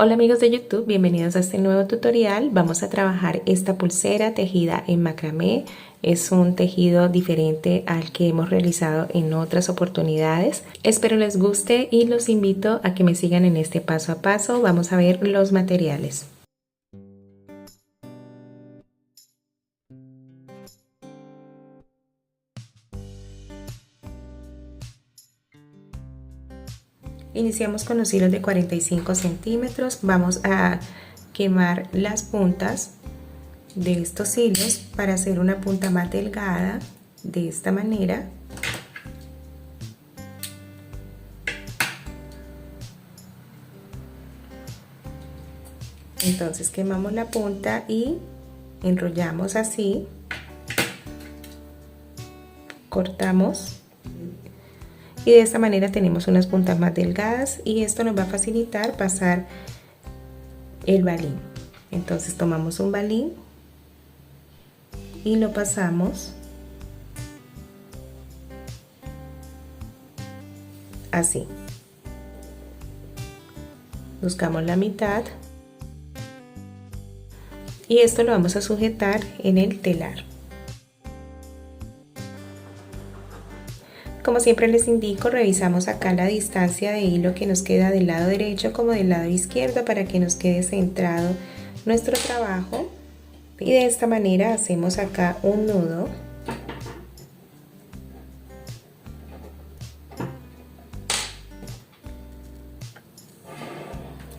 Hola amigos de YouTube, bienvenidos a este nuevo tutorial. Vamos a trabajar esta pulsera tejida en macramé. Es un tejido diferente al que hemos realizado en otras oportunidades. Espero les guste y los invito a que me sigan en este paso a paso. Vamos a ver los materiales. Iniciamos con los hilos de 45 centímetros. Vamos a quemar las puntas de estos hilos para hacer una punta más delgada de esta manera. Entonces quemamos la punta y enrollamos así, cortamos y de esta manera tenemos unas puntas más delgadas y esto nos va a facilitar pasar el balín. Entonces tomamos un balín y lo pasamos así. Buscamos la mitad y esto lo vamos a sujetar en el telar. Como siempre les indico, revisamos acá la distancia de hilo que nos queda del lado derecho como del lado izquierdo para que nos quede centrado nuestro trabajo. Y de esta manera hacemos acá un nudo.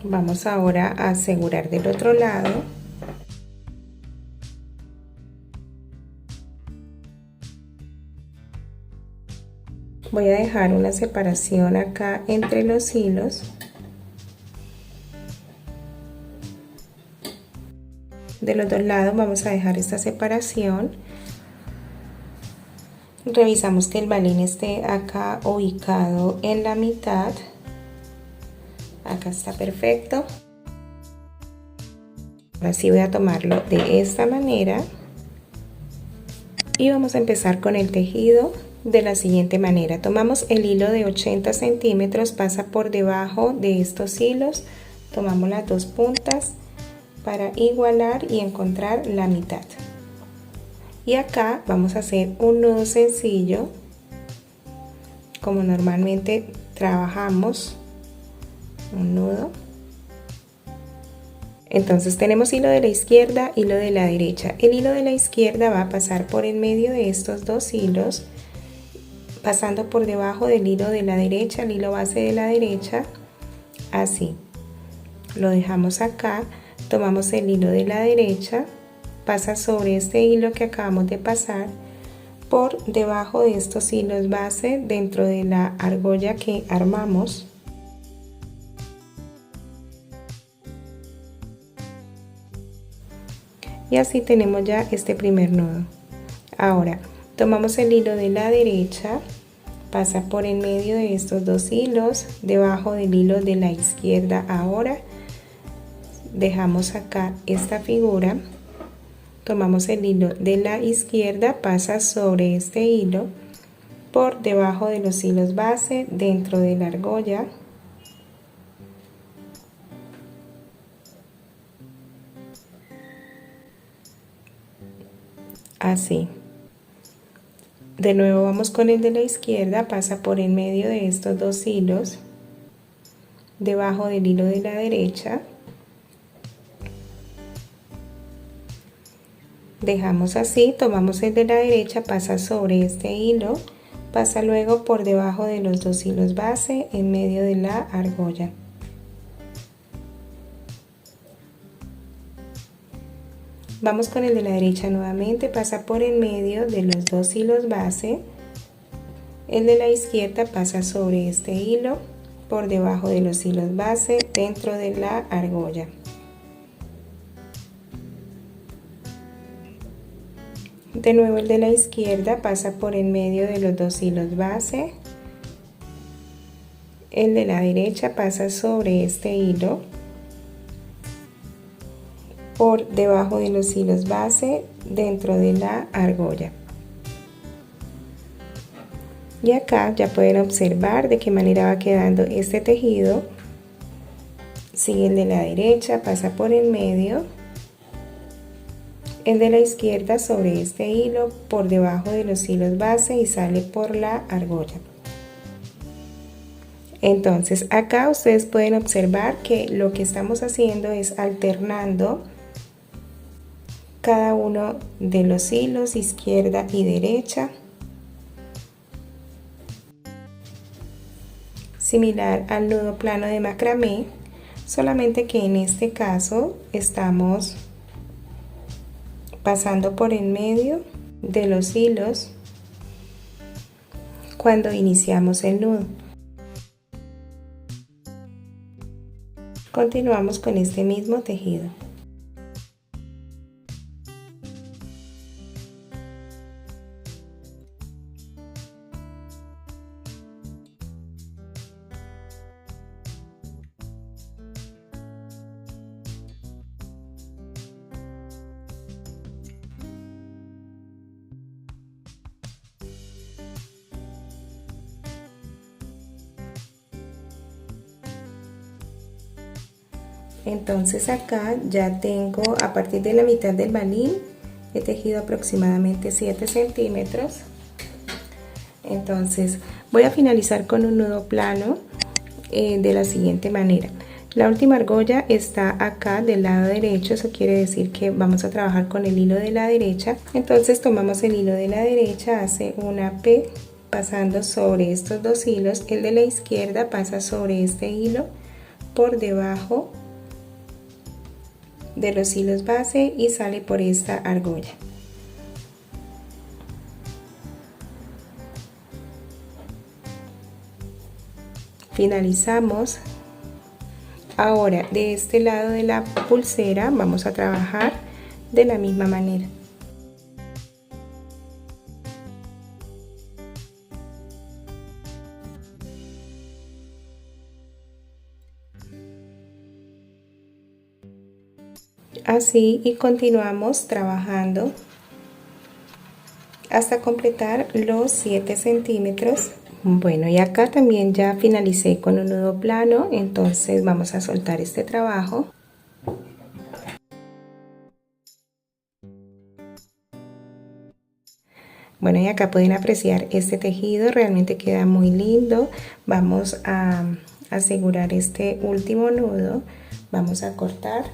Vamos ahora a asegurar del otro lado. Voy a dejar una separación acá entre los hilos. De los dos lados vamos a dejar esta separación. Revisamos que el balín esté acá ubicado en la mitad. Acá está perfecto. Ahora sí voy a tomarlo de esta manera. Y vamos a empezar con el tejido de la siguiente manera. Tomamos el hilo de 80 centímetros, pasa por debajo de estos hilos, tomamos las dos puntas para igualar y encontrar la mitad. Y acá vamos a hacer un nudo sencillo, como normalmente trabajamos, un nudo. Entonces tenemos hilo de la izquierda, hilo de la derecha. El hilo de la izquierda va a pasar por en medio de estos dos hilos, pasando por debajo del hilo de la derecha, el hilo base de la derecha, así. Lo dejamos acá, tomamos el hilo de la derecha, pasa sobre este hilo que acabamos de pasar, por debajo de estos hilos base dentro de la argolla que armamos. Y así tenemos ya este primer nudo. Ahora tomamos el hilo de la derecha, pasa por en medio de estos dos hilos, debajo del hilo de la izquierda. Ahora dejamos acá esta figura, tomamos el hilo de la izquierda, pasa sobre este hilo, por debajo de los hilos base dentro de la argolla. Así. De nuevo vamos con el de la izquierda, pasa por en medio de estos dos hilos, debajo del hilo de la derecha. Dejamos así, tomamos el de la derecha, pasa sobre este hilo, pasa luego por debajo de los dos hilos base en medio de la argolla. Vamos con el de la derecha nuevamente, pasa por en medio de los dos hilos base. El de la izquierda pasa sobre este hilo, por debajo de los hilos base, dentro de la argolla. De nuevo el de la izquierda pasa por en medio de los dos hilos base. El de la derecha pasa sobre este hilo, por debajo de los hilos base dentro de la argolla. Y acá ya pueden observar de qué manera va quedando este tejido sigue el de la derecha, pasa por el medio, el de la izquierda sobre este hilo, por debajo de los hilos base y sale por la argolla. Entonces acá ustedes pueden observar que lo que estamos haciendo es alternando cada uno de los hilos, izquierda y derecha, similar al nudo plano de macramé, solamente que en este caso estamos pasando por el medio de los hilos cuando iniciamos el nudo. Continuamos con este mismo tejido. Entonces acá ya tengo, a partir de la mitad del balín, he tejido aproximadamente 7 centímetros. Entonces voy a finalizar con un nudo plano de la siguiente manera. La última argolla está acá del lado derecho, eso quiere decir que vamos a trabajar con el hilo de la derecha. Entonces tomamos el hilo de la derecha, hace una P pasando sobre estos dos hilos, el de la izquierda pasa sobre este hilo por debajo de los hilos base y sale por esta argolla. Finalizamos. Ahora de este lado de la pulsera vamos a trabajar de la misma manera. Así, y continuamos trabajando hasta completar los 7 centímetros. Bueno, y acá también ya finalicé con un nudo plano, entonces vamos a soltar este trabajo. Bueno, y acá pueden apreciar este tejido, realmente queda muy lindo. Vamos a asegurar este último nudo, vamos a cortar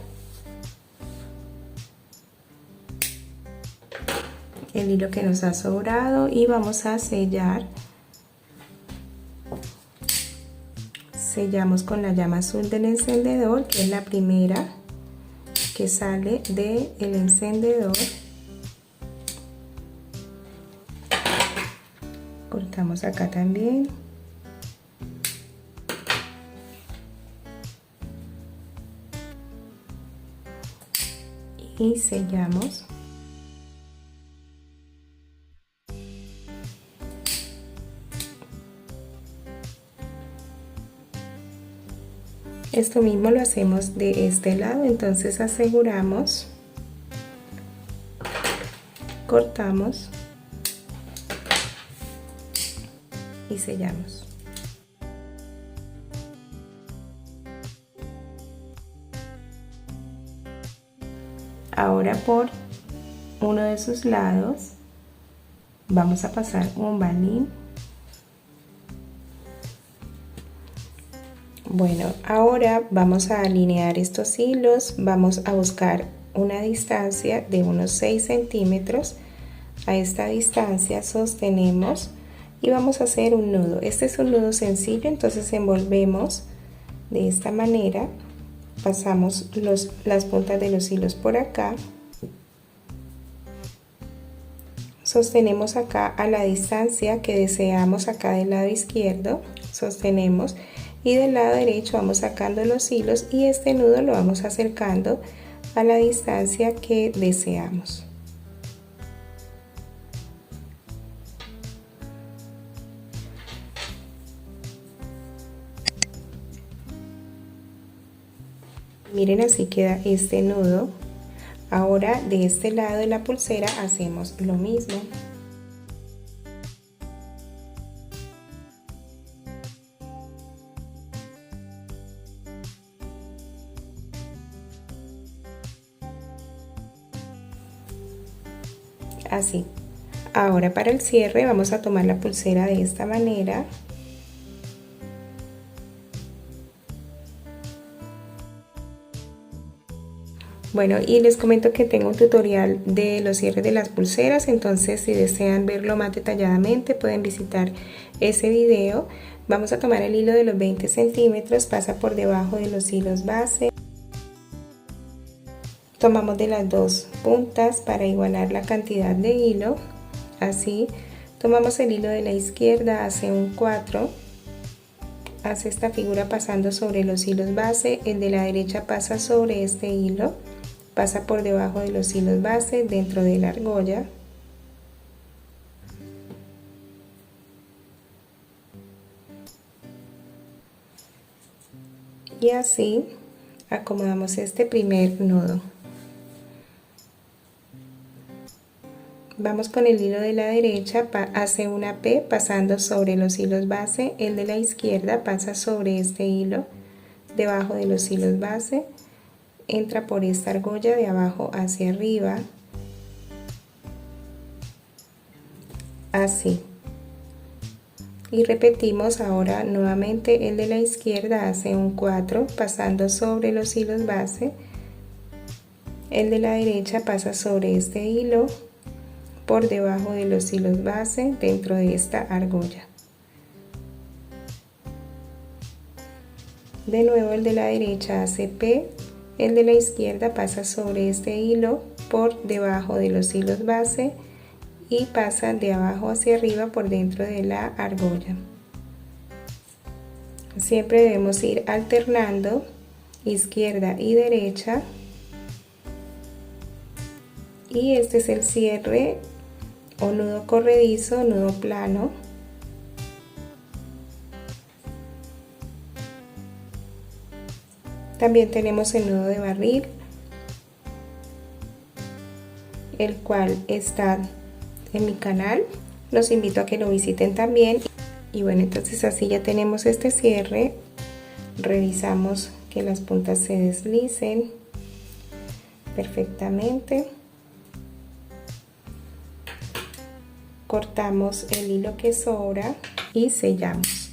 el hilo que nos ha sobrado y vamos a sellar. Sellamos con la llama azul del encendedor, que es la primera que sale del encendedor. Cortamos acá también. Y sellamos. Esto mismo lo hacemos de este lado, entonces aseguramos, cortamos y sellamos. Ahora por uno de sus lados vamos a pasar un balín. Bueno, ahora vamos a alinear estos hilos, vamos a buscar una distancia de unos 6 centímetros. A esta distancia sostenemos y vamos a hacer un nudo. Este es un nudo sencillo, entonces envolvemos de esta manera, pasamos las puntas de los hilos por acá, sostenemos acá a la distancia que deseamos acá del lado izquierdo, sostenemos. Y del lado derecho vamos sacando los hilos y este nudo lo vamos acercando a la distancia que deseamos. Miren, así queda este nudo. Ahora de este lado de la pulsera hacemos lo mismo. así. Ahora para el cierre vamos a tomar la pulsera de esta manera. Bueno, y les comento que tengo un tutorial de los cierres de las pulseras, entonces si desean verlo más detalladamente pueden visitar ese video. Vamos a tomar el hilo de los 20 centímetros, pasa por debajo de los hilos base. Tomamos de las dos puntas para igualar la cantidad de hilo, así. Tomamos el hilo de la izquierda, hace un 4, hace esta figura pasando sobre los hilos base, el de la derecha pasa sobre este hilo, pasa por debajo de los hilos base dentro de la argolla. Y así acomodamos este primer nudo. Vamos con el hilo de la derecha, hace una P pasando sobre los hilos base, el de la izquierda pasa sobre este hilo, debajo de los hilos base, entra por esta argolla de abajo hacia arriba, así. Y repetimos ahora nuevamente el de la izquierda, hace un 4 pasando sobre los hilos base, el de la derecha pasa sobre este hilo, por debajo de los hilos base dentro de esta argolla. De nuevo el de la derecha hace P, el de la izquierda pasa sobre este hilo por debajo de los hilos base y pasa de abajo hacia arriba por dentro de la argolla. Siempre debemos ir alternando izquierda y derecha, y este es el cierre o nudo corredizo, nudo plano. También tenemos el nudo de barril, el cual está en mi canal, los invito a que lo visiten también. Y bueno, entonces así ya tenemos este cierre. Revisamos que las puntas se deslicen perfectamente. Cortamos el hilo que sobra y sellamos.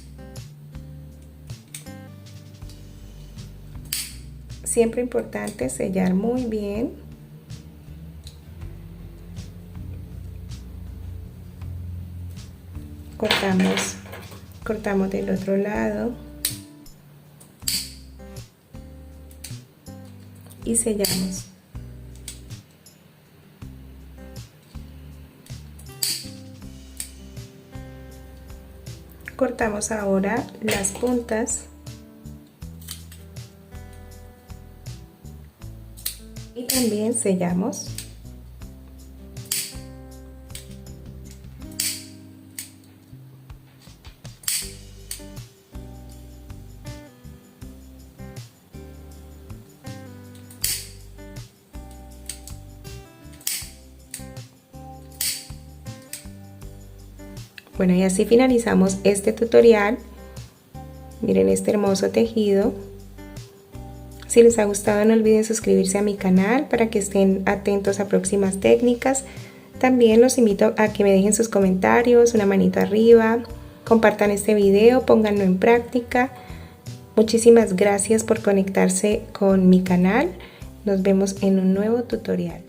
Siempre importante sellar muy bien. Cortamos del otro lado y sellamos. Cortamos ahora las puntas y también sellamos. Bueno, y así finalizamos este tutorial. Miren este hermoso tejido. Si les ha gustado, no olviden suscribirse a mi canal para que estén atentos a próximas técnicas. También los invito a que me dejen sus comentarios, una manito arriba, compartan este video, pónganlo en práctica. Muchísimas gracias por conectarse con mi canal. Nos vemos en un nuevo tutorial.